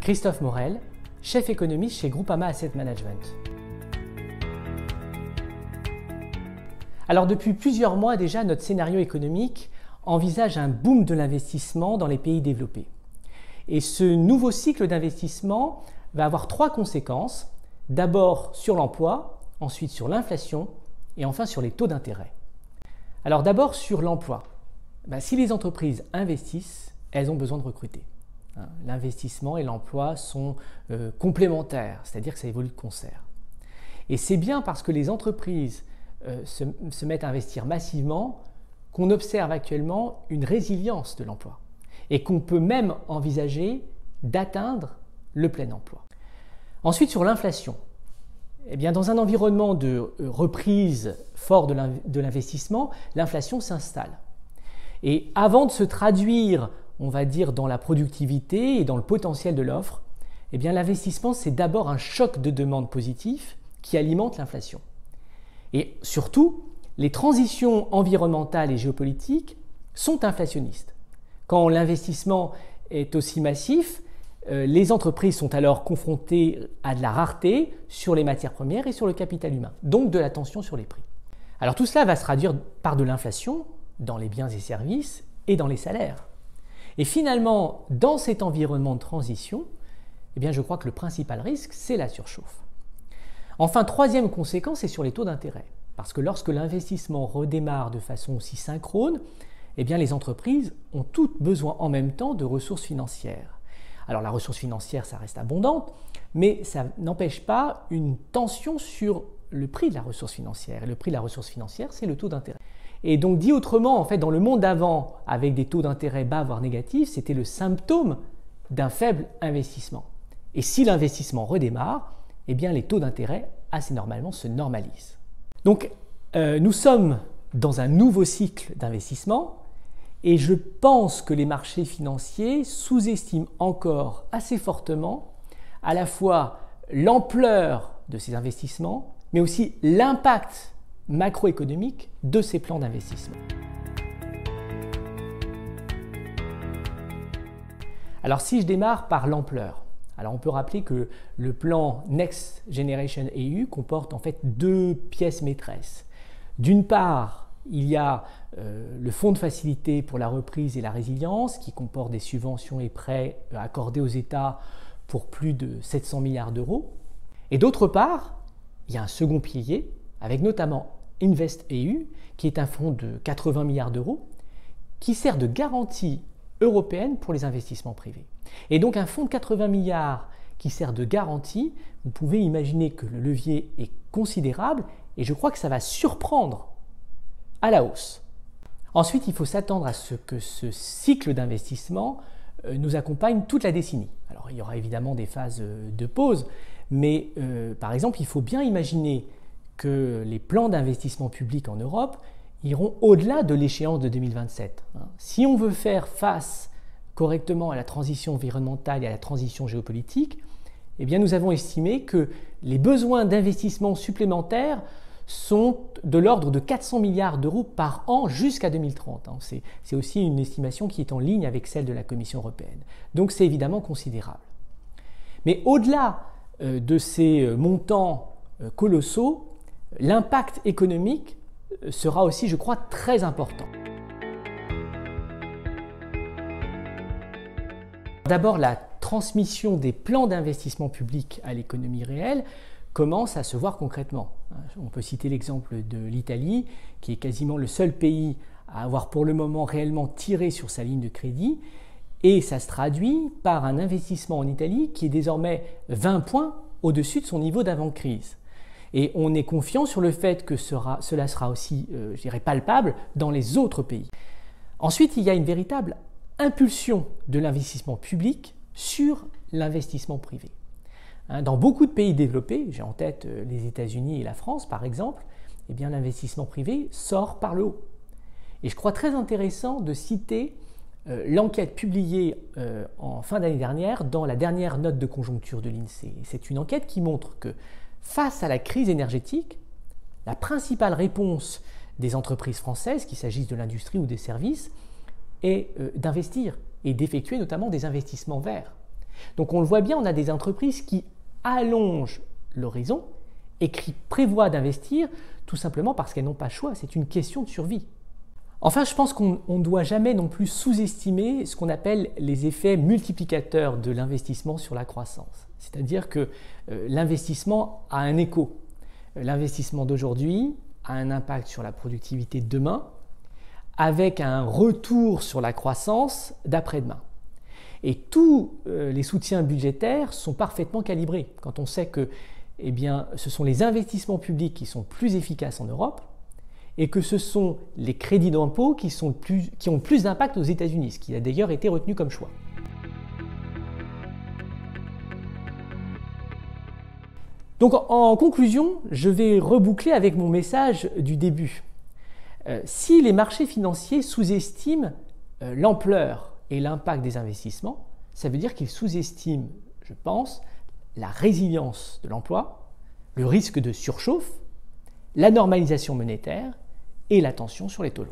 Christophe Morel, chef économiste chez Groupama Asset Management. Alors depuis plusieurs mois déjà, notre scénario économique envisage un boom de l'investissement dans les pays développés. Et ce nouveau cycle d'investissement va avoir trois conséquences. D'abord sur l'emploi, ensuite sur l'inflation et enfin sur les taux d'intérêt. Alors d'abord sur l'emploi. Si les entreprises investissent, elles ont besoin de recruter. L'investissement et l'emploi sont complémentaires, c'est-à-dire que ça évolue de concert. Et c'est bien parce que les entreprises se mettent à investir massivement qu'on observe actuellement une résilience de l'emploi et qu'on peut même envisager d'atteindre le plein emploi. Ensuite, sur l'inflation. Dans un environnement de reprise fort de l'investissement, l'inflation s'installe. Et avant de se traduire, on va dire, dans la productivité et dans le potentiel de l'offre, l'investissement, c'est d'abord un choc de demande positif qui alimente l'inflation. Et surtout, les transitions environnementales et géopolitiques sont inflationnistes. Quand l'investissement est aussi massif, les entreprises sont alors confrontées à de la rareté sur les matières premières et sur le capital humain, donc de la tension sur les prix. Alors tout cela va se traduire par de l'inflation dans les biens et services et dans les salaires. Et finalement, dans cet environnement de transition, je crois que le principal risque, c'est la surchauffe. Enfin, troisième conséquence, c'est sur les taux d'intérêt. Parce que lorsque l'investissement redémarre de façon aussi synchrone, les entreprises ont toutes besoin en même temps de ressources financières. Alors la ressource financière, ça reste abondante, mais ça n'empêche pas une tension sur le prix de la ressource financière. Et le prix de la ressource financière, c'est le taux d'intérêt. Et donc dit autrement, dans le monde d'avant, avec des taux d'intérêt bas, voire négatifs, c'était le symptôme d'un faible investissement. Et si l'investissement redémarre, les taux d'intérêt, assez normalement, se normalisent. Donc, nous sommes dans un nouveau cycle d'investissement et je pense que les marchés financiers sous-estiment encore assez fortement à la fois l'ampleur de ces investissements, mais aussi l'impact macroéconomique de ces plans d'investissement. Alors, si je démarre par l'ampleur, alors on peut rappeler que le plan Next Generation EU comporte en fait deux pièces maîtresses. D'une part, il y a le fonds de facilité pour la reprise et la résilience qui comporte des subventions et prêts accordés aux États pour plus de 700 milliards d'euros. Et d'autre part, il y a un second pilier avec notamment InvestEU qui est un fonds de 80 milliards d'euros qui sert de garantie européenne pour les investissements privés. Et donc un fonds de 80 milliards qui sert de garantie, vous pouvez imaginer que le levier est considérable et je crois que ça va surprendre à la hausse. Ensuite, il faut s'attendre à ce que ce cycle d'investissement nous accompagne toute la décennie. Alors il y aura évidemment des phases de pause, mais par exemple, il faut bien imaginer que les plans d'investissement public en Europe iront au-delà de l'échéance de 2027. Si on veut faire face correctement à la transition environnementale et à la transition géopolitique, nous avons estimé que les besoins d'investissement supplémentaires sont de l'ordre de 400 milliards d'euros par an jusqu'à 2030. C'est aussi une estimation qui est en ligne avec celle de la Commission européenne. Donc c'est évidemment considérable. Mais au-delà de ces montants colossaux, l'impact économique sera aussi, je crois, très important. D'abord, la transmission des plans d'investissement public à l'économie réelle commence à se voir concrètement. On peut citer l'exemple de l'Italie, qui est quasiment le seul pays à avoir pour le moment réellement tiré sur sa ligne de crédit, et ça se traduit par un investissement en Italie qui est désormais 20 points au-dessus de son niveau d'avant-crise. Et on est confiant sur le fait que cela sera aussi, palpable dans les autres pays. Ensuite, il y a une véritable impulsion de l'investissement public sur l'investissement privé. Dans beaucoup de pays développés, j'ai en tête les États-Unis et la France par exemple, l'investissement privé sort par le haut. Et je crois très intéressant de citer l'enquête publiée en fin d'année dernière dans la dernière note de conjoncture de l'INSEE. C'est une enquête qui montre que face à la crise énergétique, la principale réponse des entreprises françaises, qu'il s'agisse de l'industrie ou des services, est d'investir et d'effectuer notamment des investissements verts. Donc on le voit bien, on a des entreprises qui allongent l'horizon et qui prévoient d'investir tout simplement parce qu'elles n'ont pas le choix, c'est une question de survie. Enfin, je pense qu'on ne doit jamais non plus sous-estimer ce qu'on appelle les effets multiplicateurs de l'investissement sur la croissance. C'est-à-dire que l'investissement a un écho. L'investissement d'aujourd'hui a un impact sur la productivité de demain, avec un retour sur la croissance d'après-demain. Et tous les soutiens budgétaires sont parfaitement calibrés. Quand on sait que ce sont les investissements publics qui sont plus efficaces en Europe et que ce sont les crédits d'impôt qui ont le plus d'impact aux États-Unis, ce qui a d'ailleurs été retenu comme choix. Donc en conclusion, je vais reboucler avec mon message du début. Si les marchés financiers sous-estiment l'ampleur et l'impact des investissements, ça veut dire qu'ils sous-estiment, je pense, la résilience de l'emploi, le risque de surchauffe, la normalisation monétaire et la tension sur les taux longs.